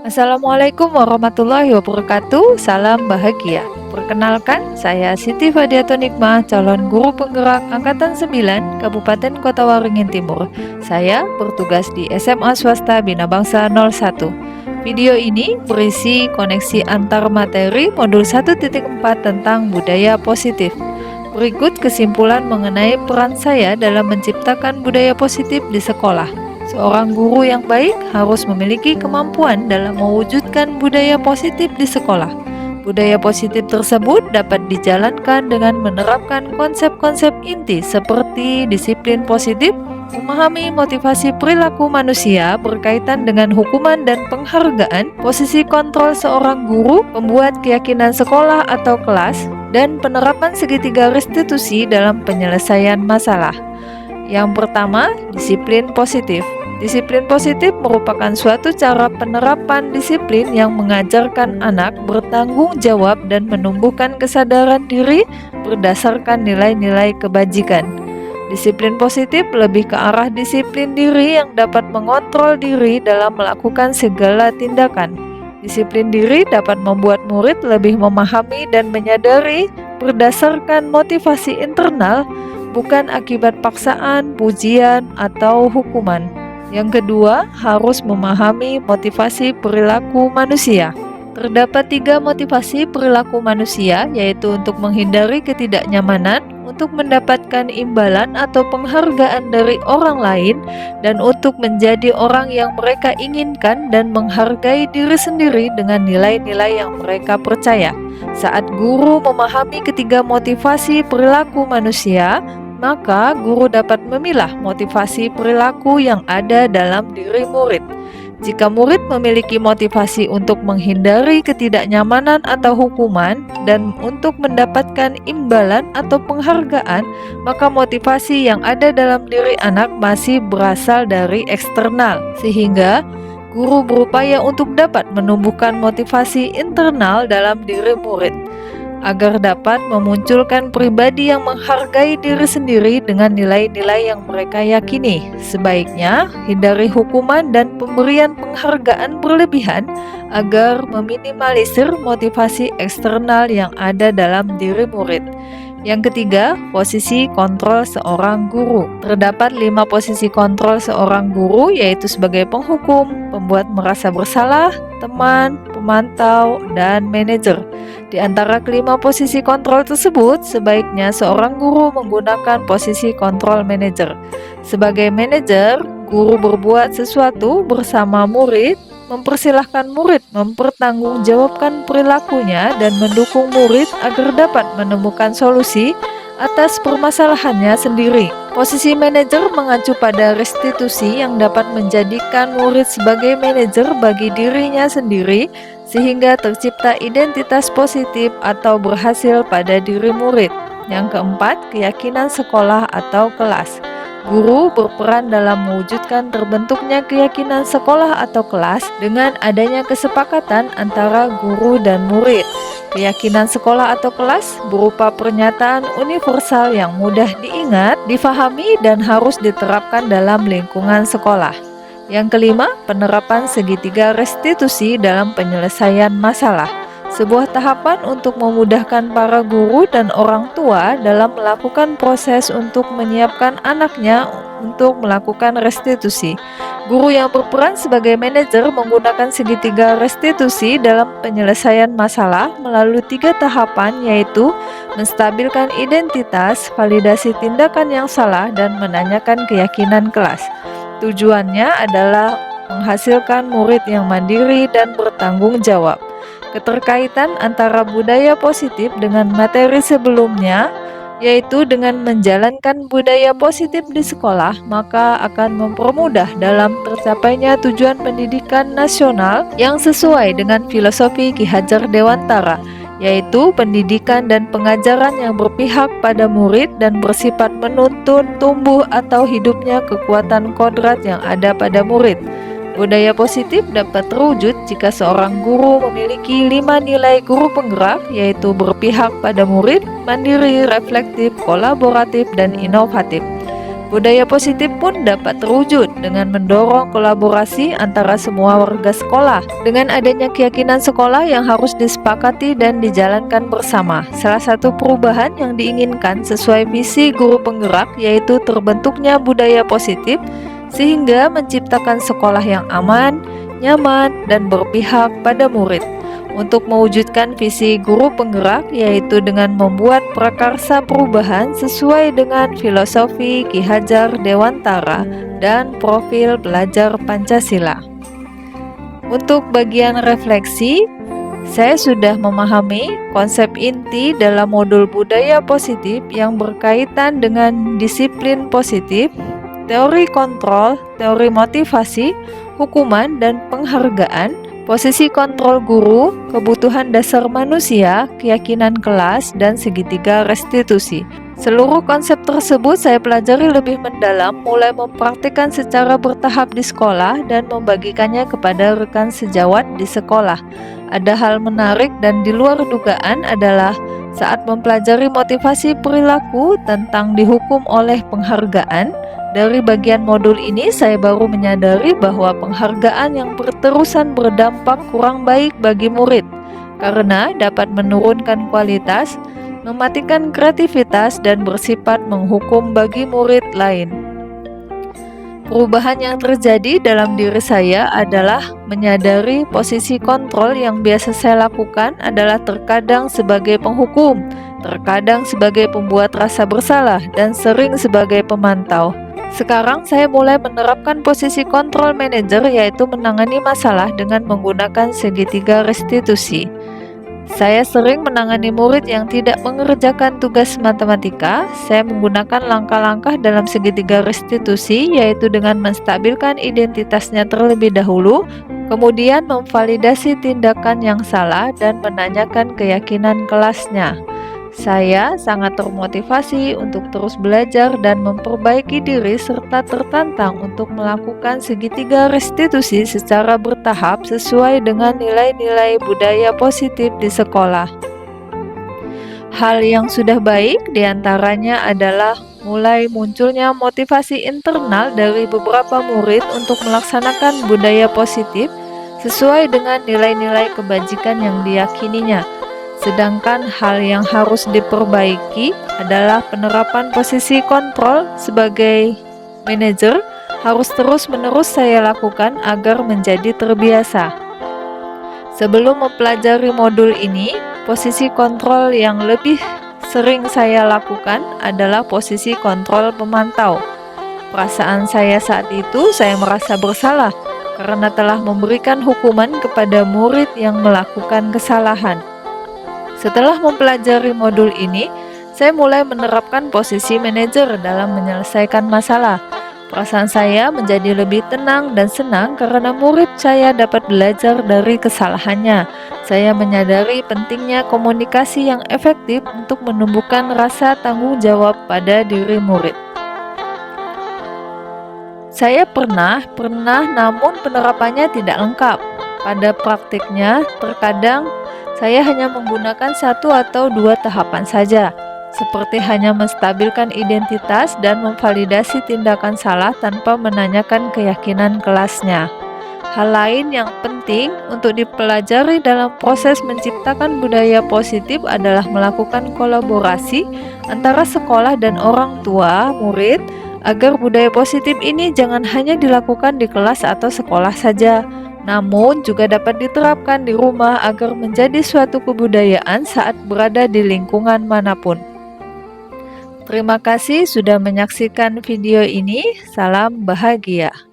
Assalamualaikum warahmatullahi wabarakatuh. Salam bahagia. Perkenalkan, saya Siti Fadiatun Nikmah, calon guru penggerak Angkatan 9, Kabupaten Kota Waringin Timur. Saya bertugas di SMA Swasta Bina Bangsa 01. Video ini berisi koneksi antar materi modul 1.4 tentang budaya positif. Berikut kesimpulan mengenai peran saya dalam menciptakan budaya positif di sekolah. Seorang guru yang baik harus memiliki kemampuan dalam mewujudkan budaya positif di sekolah. Budaya positif tersebut dapat dijalankan dengan menerapkan konsep-konsep inti seperti disiplin positif, memahami motivasi perilaku manusia berkaitan dengan hukuman dan penghargaan, posisi kontrol seorang guru, pembuat keyakinan sekolah atau kelas, dan penerapan segitiga restitusi dalam penyelesaian masalah. Yang pertama, disiplin positif. Disiplin positif merupakan suatu cara penerapan disiplin yang mengajarkan anak bertanggung jawab dan menumbuhkan kesadaran diri berdasarkan nilai-nilai kebajikan. Disiplin positif lebih ke arah disiplin diri yang dapat mengontrol diri dalam melakukan segala tindakan. Disiplin diri dapat membuat murid lebih memahami dan menyadari berdasarkan motivasi internal, bukan akibat paksaan, pujian, atau hukuman. Yang kedua, harus memahami motivasi perilaku manusia. Terdapat 3 motivasi perilaku manusia, yaitu untuk menghindari ketidaknyamanan, untuk mendapatkan imbalan atau penghargaan dari orang lain, dan untuk menjadi orang yang mereka inginkan dan menghargai diri sendiri dengan nilai-nilai yang mereka percaya. Saat guru memahami ketiga motivasi perilaku manusia, maka guru dapat memilah motivasi perilaku yang ada dalam diri murid. Jika murid memiliki motivasi untuk menghindari ketidaknyamanan atau hukuman dan untuk mendapatkan imbalan atau penghargaan, maka motivasi yang ada dalam diri anak masih berasal dari eksternal, sehingga guru berupaya untuk dapat menumbuhkan motivasi internal dalam diri murid agar dapat memunculkan pribadi yang menghargai diri sendiri dengan nilai-nilai yang mereka yakini. Sebaiknya hindari hukuman dan pemberian penghargaan berlebihan agar meminimalisir motivasi eksternal yang ada dalam diri murid. Yang ketiga, posisi kontrol seorang guru. Terdapat 5 posisi kontrol seorang guru, yaitu sebagai penghukum, pembuat merasa bersalah, teman, pemantau, dan manajer. Di antara kelima posisi kontrol tersebut, sebaiknya seorang guru menggunakan posisi kontrol manajer. Sebagai manajer, guru berbuat sesuatu bersama murid, mempersilahkan murid mempertanggungjawabkan perilakunya dan mendukung murid agar dapat menemukan solusi atas permasalahannya sendiri. Posisi manajer mengacu pada restitusi yang dapat menjadikan murid sebagai manajer bagi dirinya sendiri, sehingga tercipta identitas positif atau berhasil pada diri murid. Yang keempat, keyakinan sekolah atau kelas. Guru berperan dalam mewujudkan terbentuknya keyakinan sekolah atau kelas dengan adanya kesepakatan antara guru dan murid. Keyakinan sekolah atau kelas berupa pernyataan universal yang mudah diingat, difahami, dan harus diterapkan dalam lingkungan sekolah. Yang kelima, penerapan segitiga restitusi dalam penyelesaian masalah. Sebuah tahapan untuk memudahkan para guru dan orang tua dalam melakukan proses untuk menyiapkan anaknya untuk melakukan restitusi. Guru yang berperan sebagai manajer menggunakan segitiga restitusi dalam penyelesaian masalah melalui 3 tahapan, yaitu menstabilkan identitas, validasi tindakan yang salah, dan menanyakan keyakinan kelas. Tujuannya adalah menghasilkan murid yang mandiri dan bertanggung jawab. Keterkaitan antara budaya positif dengan materi sebelumnya, yaitu dengan menjalankan budaya positif di sekolah, maka akan mempermudah dalam tercapainya tujuan pendidikan nasional yang sesuai dengan filosofi Ki Hajar Dewantara, yaitu pendidikan dan pengajaran yang berpihak pada murid dan bersifat menuntun tumbuh atau hidupnya kekuatan kodrat yang ada pada murid. Budaya positif dapat terwujud jika seorang guru memiliki 5 nilai guru penggerak, yaitu berpihak pada murid, mandiri, reflektif, kolaboratif, dan inovatif. Budaya positif pun dapat terwujud dengan mendorong kolaborasi antara semua warga sekolah. Dengan adanya keyakinan sekolah yang harus disepakati dan dijalankan bersama. Salah satu perubahan yang diinginkan sesuai visi guru penggerak yaitu terbentuknya budaya positif sehingga menciptakan sekolah yang aman, nyaman, dan berpihak pada murid. Untuk mewujudkan visi guru penggerak yaitu dengan membuat prakarsa perubahan sesuai dengan filosofi Ki Hajar Dewantara dan profil pelajar Pancasila. Untuk bagian refleksi, saya sudah memahami konsep inti dalam modul budaya positif yang berkaitan dengan disiplin positif, teori kontrol, teori motivasi, hukuman, dan penghargaan, posisi kontrol guru, kebutuhan dasar manusia, keyakinan kelas, dan segitiga restitusi. Seluruh konsep tersebut saya pelajari lebih mendalam, mulai mempraktikkan secara bertahap di sekolah dan membagikannya kepada rekan sejawat di sekolah. Ada hal menarik dan di luar dugaan adalah saat mempelajari motivasi perilaku tentang dihukum oleh penghargaan. Dari bagian modul ini saya baru menyadari bahwa penghargaan yang berterusan berdampak kurang baik bagi murid karena dapat menurunkan kualitas, mematikan kreativitas, dan bersifat menghukum bagi murid lain. Perubahan yang terjadi dalam diri saya adalah menyadari posisi kontrol yang biasa saya lakukan adalah terkadang sebagai penghukum, terkadang sebagai pembuat rasa bersalah, dan sering sebagai pemantau. Sekarang saya mulai menerapkan posisi kontrol manajer yaitu menangani masalah dengan menggunakan segitiga restitusi. Saya sering menangani murid yang tidak mengerjakan tugas matematika. Saya menggunakan langkah-langkah dalam segitiga restitusi yaitu dengan menstabilkan identitasnya terlebih dahulu, kemudian memvalidasi tindakan yang salah dan menanyakan keyakinan kelasnya. Saya sangat termotivasi untuk terus belajar dan memperbaiki diri serta tertantang untuk melakukan segitiga restitusi secara bertahap sesuai dengan nilai-nilai budaya positif di sekolah. Hal yang sudah baik diantaranya adalah mulai munculnya motivasi internal dari beberapa murid untuk melaksanakan budaya positif sesuai dengan nilai-nilai kebajikan yang diyakininya. Sedangkan hal yang harus diperbaiki adalah penerapan posisi kontrol sebagai manajer harus terus-menerus saya lakukan agar menjadi terbiasa. Sebelum mempelajari modul ini, posisi kontrol yang lebih sering saya lakukan adalah posisi kontrol pemantau. Perasaan saya saat itu, saya merasa bersalah karena telah memberikan hukuman kepada murid yang melakukan kesalahan. Setelah mempelajari modul ini, saya mulai menerapkan posisi manajer dalam menyelesaikan masalah. Perasaan saya menjadi lebih tenang dan senang karena murid saya dapat belajar dari kesalahannya. Saya menyadari pentingnya komunikasi yang efektif untuk menumbuhkan rasa tanggung jawab pada diri murid. Saya pernah namun penerapannya tidak lengkap. Pada praktiknya, terkadang saya hanya menggunakan satu atau dua tahapan saja, seperti hanya menstabilkan identitas dan memvalidasi tindakan salah tanpa menanyakan keyakinan kelasnya. Hal lain yang penting untuk dipelajari dalam proses menciptakan budaya positif adalah melakukan kolaborasi antara sekolah dan orang tua murid agar budaya positif ini jangan hanya dilakukan di kelas atau sekolah saja, namun juga dapat diterapkan di rumah agar menjadi suatu kebudayaan saat berada di lingkungan manapun. Terima kasih sudah menyaksikan video ini. Salam bahagia.